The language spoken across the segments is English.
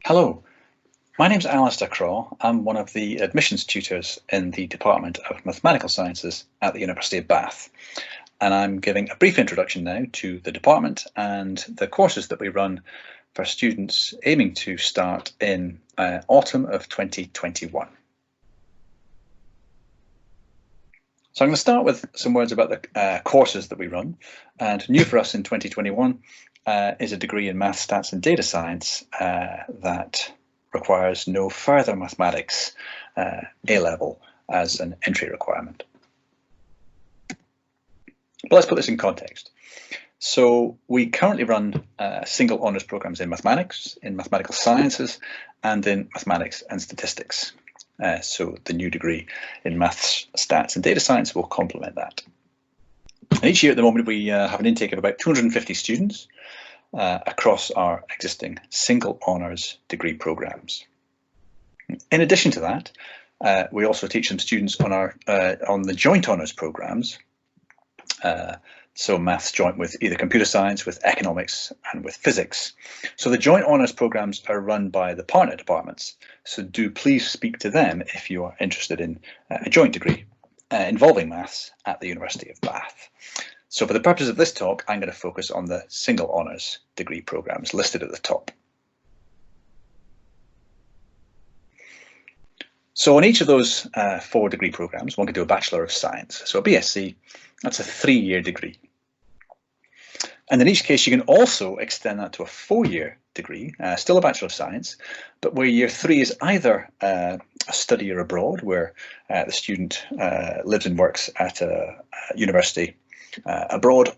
Hello, my name's Alastair Craw. I'm one of the admissions tutors in the Department of Mathematical Sciences at the University of Bath. And I'm giving a brief introduction now to the department and the courses that we run for students aiming to start in autumn of 2021. So I'm going to start with some words about the courses that we run. And new for us in 2021 is a degree in Maths, Stats and Data Science that requires no further mathematics A-level as an entry requirement. But let's put this in context. So we currently run single honours programmes in mathematics, in mathematical sciences, and in mathematics and statistics. So the new degree in Maths, Stats and Data Science will complement that. And each year at the moment we have an intake of about 250 students across our existing single honours degree programmes. In addition to that, we also teach some students on the joint honours programmes. So maths joint with either computer science, with economics and with physics. So the joint honours programmes are run by the partner departments. So do please speak to them if you are interested in a joint degree involving maths at the University of Bath. So for the purpose of this talk, I'm going to focus on the single honours degree programmes listed at the top. So on each of those 4 degree programmes, one can do a Bachelor of Science. So a BSc, that's a 3-year degree. And in each case, you can also extend that to a 4-year degree, still a Bachelor of Science, but where year 3 is either a study year abroad, where the student lives and works at a university abroad,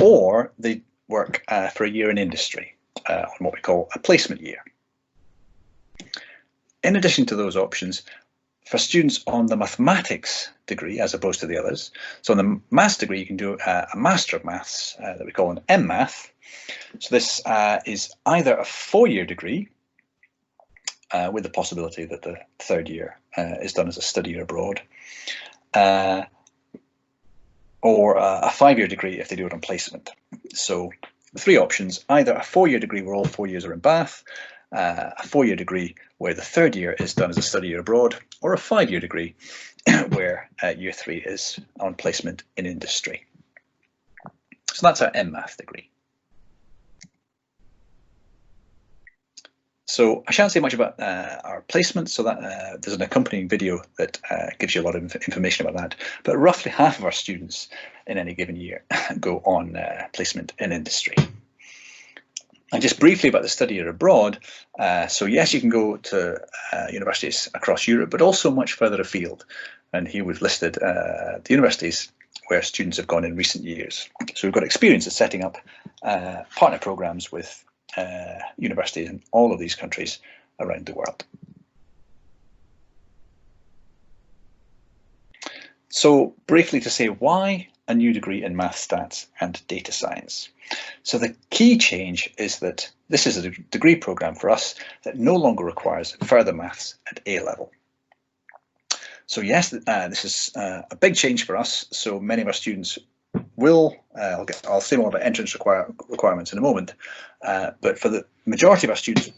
or they work for a year in industry on what we call a placement year. In addition to those options, for students on the mathematics degree, as opposed to the others, so on the maths degree, you can do a Master of Maths that we call an MMath. So this is either a 4-year degree with the possibility that the 3rd year is done as a study year abroad, or a 5-year degree if they do it on placement. So the 3 options: either a 4-year degree where all 4 years are in Bath, a 4-year degree where the 3rd year is done as a study year abroad, or a 5-year degree where year 3 is on placement in industry. So that's our MMath degree. So I shan't say much about our placement, so that there's an accompanying video that gives you a lot of information about that. But roughly half of our students in any given year go on placement in industry. And just briefly about the study year abroad, so yes, you can go to universities across Europe, but also much further afield. And here we've listed the universities where students have gone in recent years. So we've got experience of setting up partner programs with universities in all of these countries around the world. So briefly to say why a new degree in Maths, Stats and Data Science. So the key change is that this is a degree programme for us that no longer requires further maths at A-level. So yes, this is a big change for us. So many of our students will, I'll say more about entrance requirements in a moment, but for the majority of our students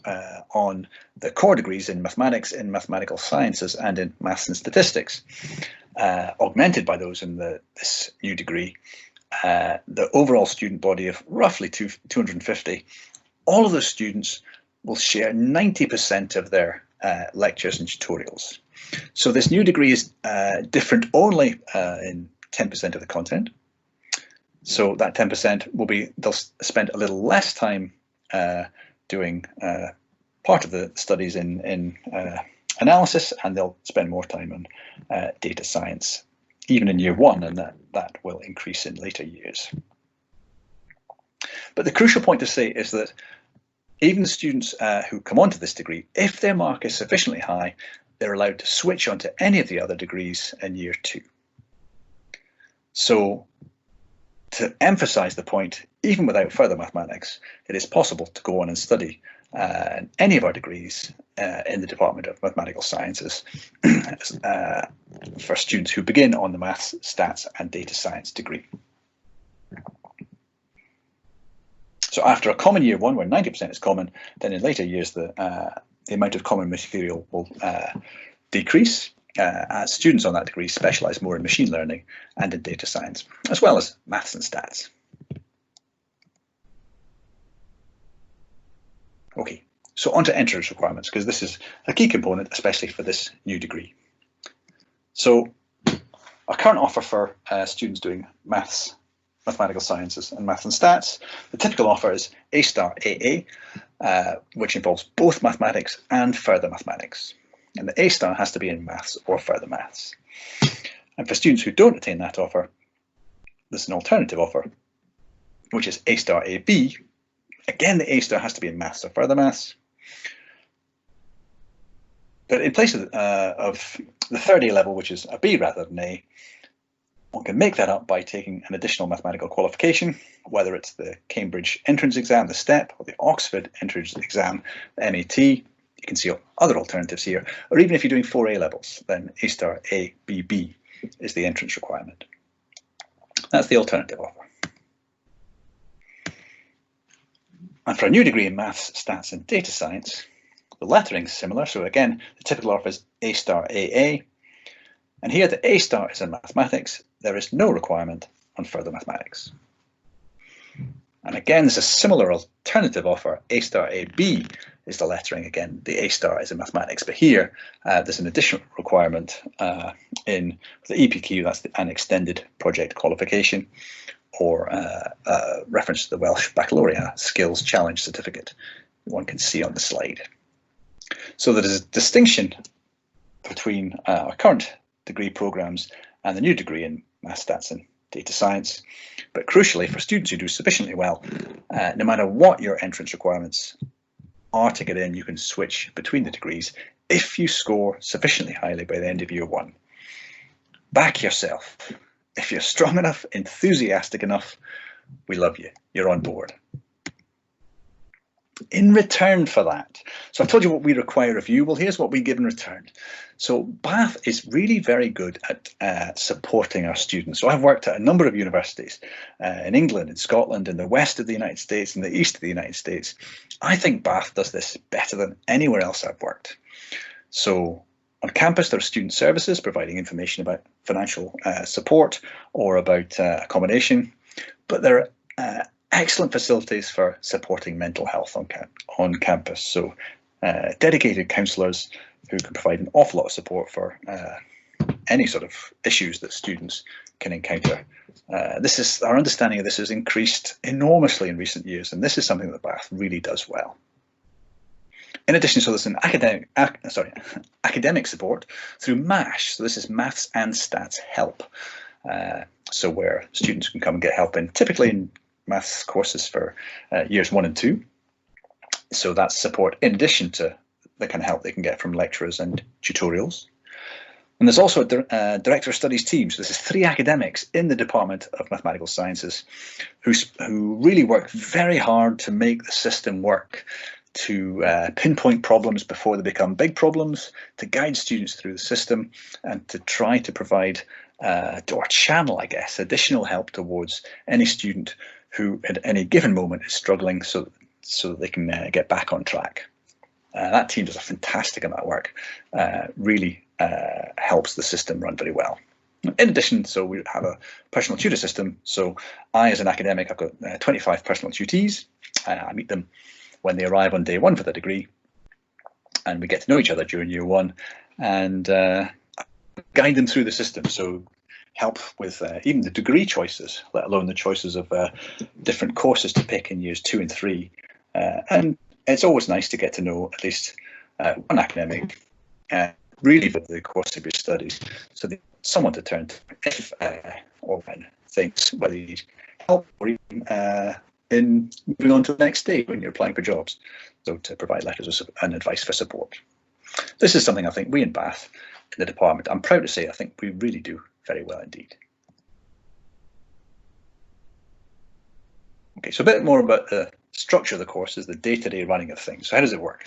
on the core degrees in mathematics, in mathematical sciences and in maths and statistics, augmented by those in this new degree, the overall student body of roughly 250, all of those students will share 90% of their lectures and tutorials. So this new degree is different only in 10% of the content. So that 10% will be, they'll spend a little less time doing part of the studies in analysis, and they'll spend more time on data science, even in year 1, and that will increase in later years. But the crucial point to say is that even the students who come onto this degree, if their mark is sufficiently high, they're allowed to switch onto any of the other degrees in year 2. So to emphasize the point, even without further mathematics, it is possible to go on and study any of our degrees in the Department of Mathematical Sciences for students who begin on the Maths, Stats and Data Science degree. So after a common year one, where 90% is common, then in later years the amount of common material will decrease as students on that degree specialise more in machine learning and in data science, as well as maths and stats. Okay, so on to entrance requirements, because this is a key component, especially for this new degree. So our current offer for students doing maths, mathematical sciences and maths and stats, the typical offer is A** AA, which involves both mathematics and further mathematics. And the A* has to be in maths or further maths. And for students who don't attain that offer, there's an alternative offer, which is A** AB. Again, the A* has to be in maths or further maths. But in place of the third A level, which is a B rather than A, one can make that up by taking an additional mathematical qualification, whether it's the Cambridge entrance exam, the STEP, or the Oxford entrance exam, the MAT. You can see other alternatives here, or even if you're doing 4 A levels, then A* ABB is the entrance requirement. That's the alternative offer. And for a new degree in maths, stats and data science, the lettering is similar. So again, the typical offer is A* AA. And here the A* is in mathematics. There is no requirement on further mathematics. And again, there's a similar alternative offer. A* AB is the lettering. Again, the A* is in mathematics. But here, there's an additional requirement in the EPQ. That's an extended project qualification, or reference to the Welsh Baccalaureate Skills Challenge Certificate one can see on the slide. So there's a distinction between our current degree programs and the new degree in maths, stats and data science. But crucially, for students who do sufficiently well, no matter what your entrance requirements are to get in, you can switch between the degrees if you score sufficiently highly by the end of year one. Back yourself. If you're strong enough, enthusiastic enough, we love you. You're on board. In return for that, so I've told you what we require of you. Well, here's what we give in return. So Bath is really very good at supporting our students. So I've worked at a number of universities in England, in Scotland, in the west of the United States, and the east of the United States. I think Bath does this better than anywhere else I've worked. So on campus, there are student services providing information about financial support or about accommodation, but there are excellent facilities for supporting mental health on campus. So dedicated counsellors who can provide an awful lot of support for any sort of issues that students can encounter. Our understanding of this has increased enormously in recent years, and this is something that Bath really does well. In addition, so there's an academic support through MASH. So this is Maths and Stats Help. So where students can come and get help typically in maths courses for years 1 and 2. So that's support in addition to the kind of help they can get from lecturers and tutorials. And there's also a Director of Studies team. So this is 3 academics in the Department of Mathematical Sciences who really work very hard to make the system work, to pinpoint problems before they become big problems, to guide students through the system, and to try to provide, or channel, I guess, additional help towards any student who at any given moment is struggling so that they can get back on track. That team does a fantastic amount of work, really helps the system run very well. In addition, so we have a personal tutor system. So I, as an academic, I've got 25 personal tutees. I meet them when they arrive on day 1 for the degree, and we get to know each other during year 1 and guide them through the system. So help with even the degree choices, let alone the choices of different courses to pick in years 2 and 3. And it's always nice to get to know at least one academic, really for the course of your studies, so that someone to turn to if or when thinks whether you need help or even in moving on to the next stage when you're applying for jobs. So to provide letters and advice for support. This is something I think we in Bath, in the department, I'm proud to say, I think we really do very well indeed. Okay, so a bit more about the structure of the courses, the day-to-day running of things. So how does it work?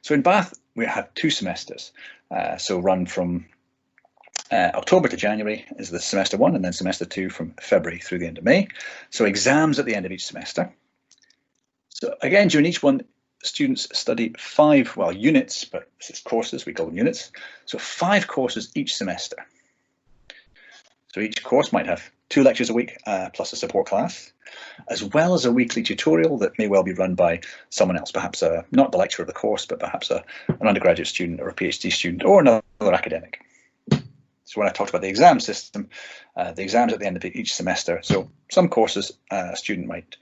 So in Bath, we have 2 semesters. So run from October to January is the semester 1, and then semester 2 from February through the end of May. So exams at the end of each semester. So again, during each one, students study 5, well, units, but this is courses, we call them units. So 5 courses each semester. So each course might have 2 lectures a week, plus a support class, as well as a weekly tutorial that may well be run by someone else, perhaps not the lecturer of the course, but perhaps an undergraduate student or a PhD student or another academic. So when I talked about the exam system, the exams at the end of each semester, so some courses a student might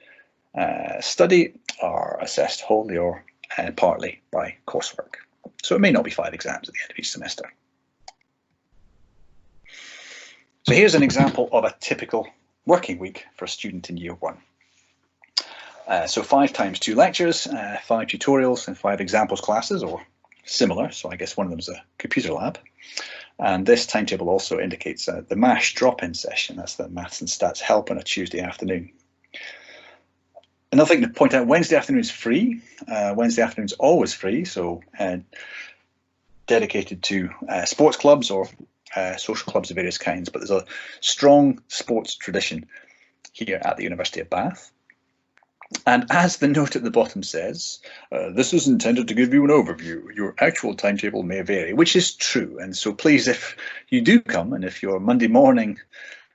study are assessed wholly or partly by coursework. So it may not be 5 exams at the end of each semester. So here's an example of a typical working week for a student in year 1. So 5 times 2 lectures, 5 tutorials and 5 examples classes or similar. So I guess one of them is a computer lab. And this timetable also indicates the MASH drop-in session. That's the Maths and Stats Help on a Tuesday afternoon. Another thing to point out, Wednesday afternoon is free. Wednesday afternoon is always free, so dedicated to sports clubs or social clubs of various kinds, but there's a strong sports tradition here at the University of Bath. And as the note at the bottom says, this is intended to give you an overview. Your actual timetable may vary, which is true. And so please, if you do come, and if your Monday morning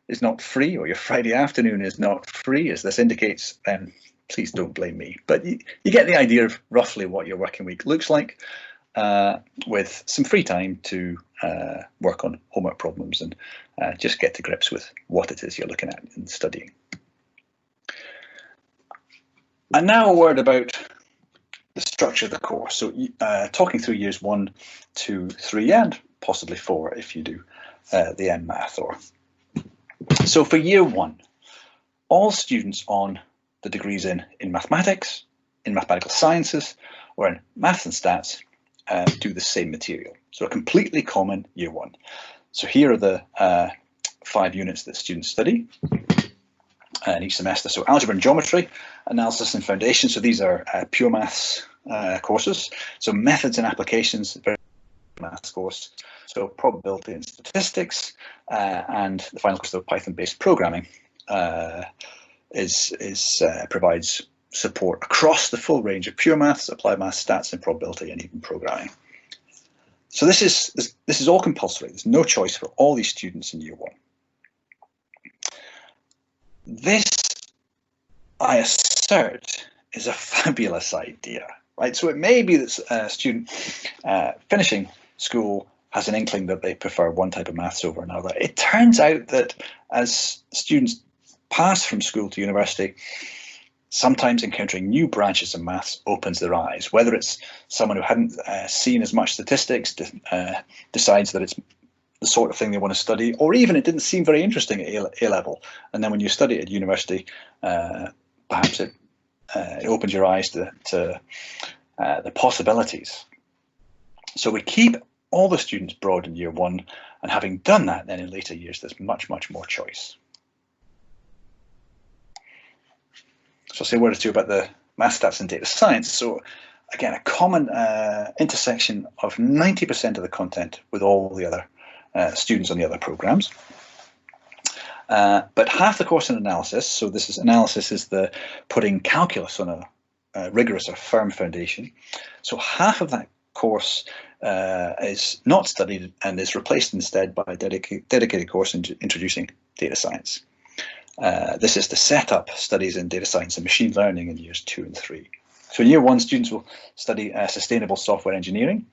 is not free or your Friday afternoon is not free, as this indicates, then please don't blame me. But you get the idea of roughly what your working week looks like, with some free time to work on homework problems and just get to grips with what it is you're looking at and studying. And now a word about the structure of the course. So talking through years 1, 2, 3 and possibly 4 if you do the M Math. So for year 1, all students on the degrees in mathematics, in mathematical sciences or in maths and stats do the same material. So a completely common year 1. So here are the 5 units that students study in each semester. So algebra and geometry, analysis and foundation. So these are pure maths courses. So methods and applications, very maths course. So probability and statistics, and the final course of Python-based programming provides support across the full range of pure maths, applied maths, stats, and probability, and even programming. So this is all compulsory. There's no choice for all these students in year 1. This, I assert, is a fabulous idea, right? So it may be that a student finishing school has an inkling that they prefer one type of maths over another. It turns out that as students pass from school to university, sometimes encountering new branches of maths opens their eyes. Whether it's someone who hadn't seen as much statistics decides that it's the sort of thing they want to study, or even it didn't seem very interesting at A level, and then when you study at university, perhaps it opens your eyes to the possibilities. So we keep all the students broad in year 1, and having done that, then in later years there's much more choice. So I'll say a word or two about the math, stats and data science. So again, a common intersection of 90% of the content with all the other students on the other programs. But half the course in analysis, so analysis is the putting calculus on a rigorous or firm foundation. So half of that course is not studied and is replaced instead by a dedicated course introducing data science. This is to set up studies in data science and machine learning in years 2 and 3. So in year 1, students will study sustainable software engineering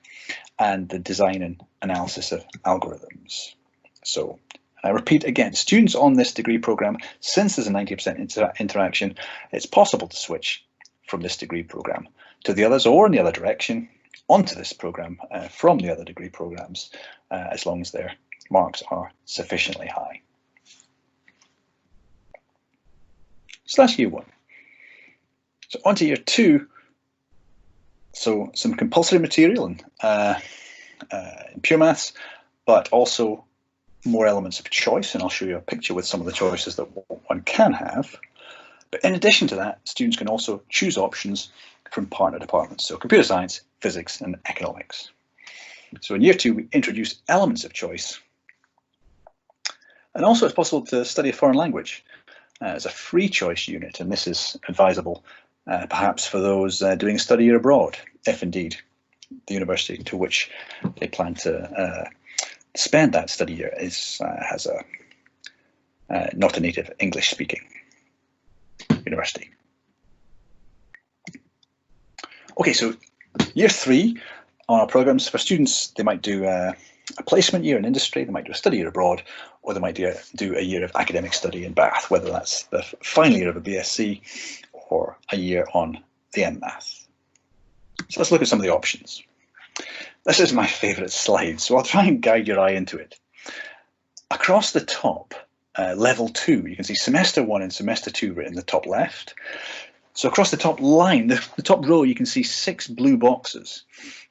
and the design and analysis of algorithms. So I repeat again, students on this degree program, since there's a 90% interaction, it's possible to switch from this degree program to the others or in the other direction onto this program from the other degree programs, as long as their marks are sufficiently high. So that's year 1. So on to year 2. So some compulsory material in pure maths, but also more elements of choice, and I'll show you a picture with some of the choices that one can have. But in addition to that, students can also choose options from partner departments, so computer science, physics, and economics. So in year 2, we introduce elements of choice. And also it's possible to study a foreign language as a free choice unit, and this is advisable perhaps for those doing a study year abroad, if indeed the university to which they plan to spend that study year has a not a native English speaking university. Okay, so year 3 on our programs for students, they might do a placement year in industry, they might do a study year abroad, or they might do a year of academic study in Bath, whether that's the final year of a BSc or a year on the MMath. So let's look at some of the options. This is my favourite slide, so I'll try and guide your eye into it. Across the top, level 2, you can see semester 1 and semester 2 written in the top left. So across the top line, the top row, you can see 6 blue boxes.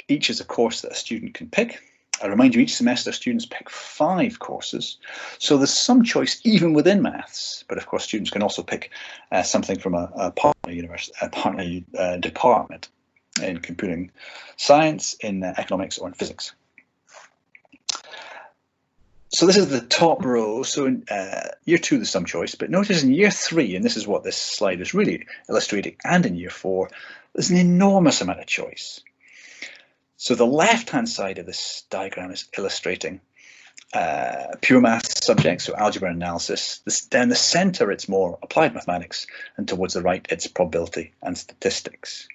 Each is a course that a student can pick. I remind you, each semester students pick 5 courses, so there's some choice even within maths. But of course, students can also pick something from a partner university, a partner department in computing science, in economics, or in physics. So this is the top row. So in year 2, there's some choice, but notice in year 3, and this is what this slide is really illustrating, and in year 4, there's an enormous amount of choice. So the left-hand side of this diagram is illustrating pure maths subjects, so algebra and analysis. Down the centre, it's more applied mathematics, and towards the right, it's probability and statistics.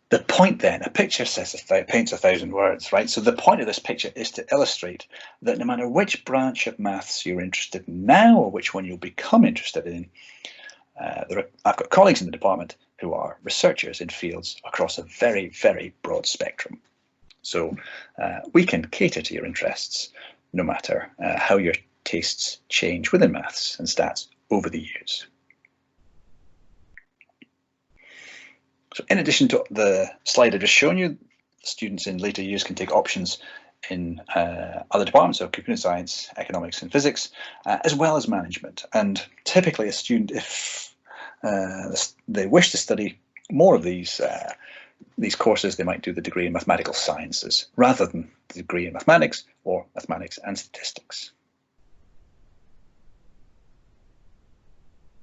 The point then, a picture paints 1,000 words, right? So the point of this picture is to illustrate that no matter which branch of maths you're interested in now or which one you'll become interested in, I've got colleagues in the department who are researchers in fields across a very, very broad spectrum. So we can cater to your interests no matter how your tastes change within maths and stats over the years. So in addition to the slide I've just shown you, students in later years can take options in other departments, so computer science, economics and physics, as well as management. And typically a student, if they wish to study more of these courses, they might do the degree in mathematical sciences rather than the degree in mathematics or mathematics and statistics.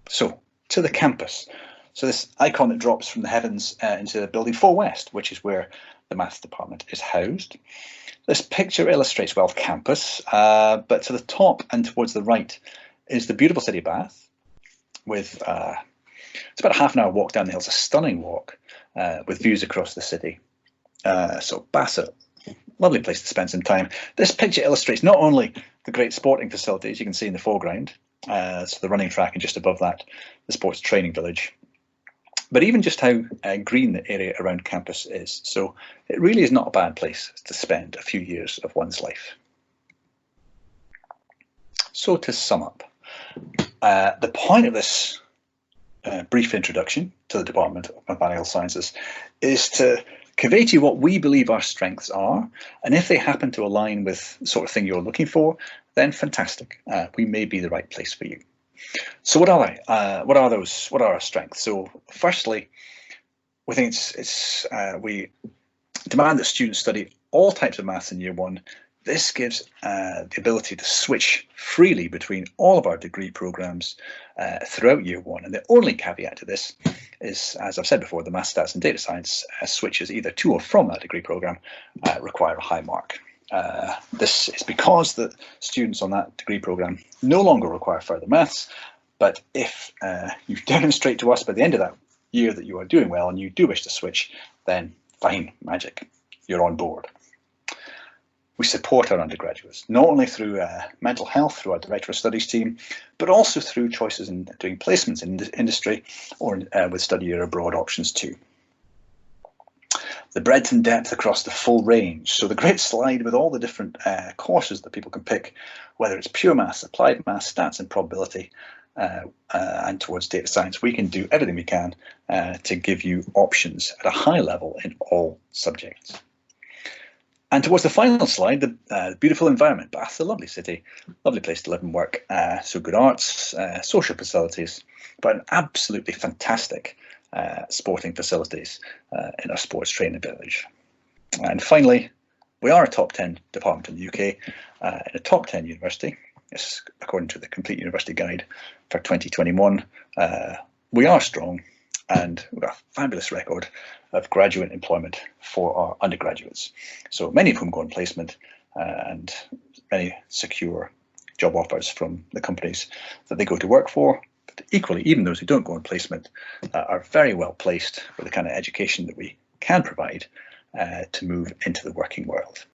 So to the campus. So this icon that drops from the heavens into building 4 West, which is where the maths department is housed. This picture illustrates, well, campus, but to the top and towards the right is the beautiful city of Bath, with it's about a half an hour walk down the hill. It's a stunning walk with views across the city. So Bath's a lovely place to spend some time. This picture illustrates not only the great sporting facilities you can see in the foreground, so the running track, and just above that, the sports training village, but even just how green the area around campus is. So it really is not a bad place to spend a few years of one's life. So to sum up, the point of this brief introduction to the Department of Mathematical Sciences is to convey to you what we believe our strengths are, and if they happen to align with the sort of thing you're looking for, then fantastic. We may be the right place for you. So what are they? What are our strengths? So firstly, we think we demand that students study all types of maths in year 1. This gives the ability to switch freely between all of our degree programs throughout year 1. And the only caveat to this is, as I've said before, the maths, stats and data science switches either to or from that degree program require a high mark. This is because the students on that degree program no longer require further maths, but if you demonstrate to us by the end of that year that you are doing well and you do wish to switch, then fine, magic, you're on board. We support our undergraduates, not only through mental health, through our Director of Studies team, but also through choices in doing placements in industry or with study year abroad options too. The breadth and depth across the full range. So the great slide with all the different courses that people can pick, whether it's pure maths, applied maths, stats and probability, and towards data science, we can do everything we can to give you options at a high level in all subjects. And towards the final slide, the beautiful environment. Bath's a lovely city, lovely place to live and work. So good arts, social facilities, but an absolutely fantastic sporting facilities in our sports training village. And finally, we are a top 10 department in the UK, in a top 10 university. This, according to the Complete University Guide for 2021. We are strong, and we've got a fabulous record of graduate employment for our undergraduates. So many of whom go on placement and many secure job offers from the companies that they go to work for. But equally, even those who don't go on placement are very well placed with the kind of education that we can provide to move into the working world.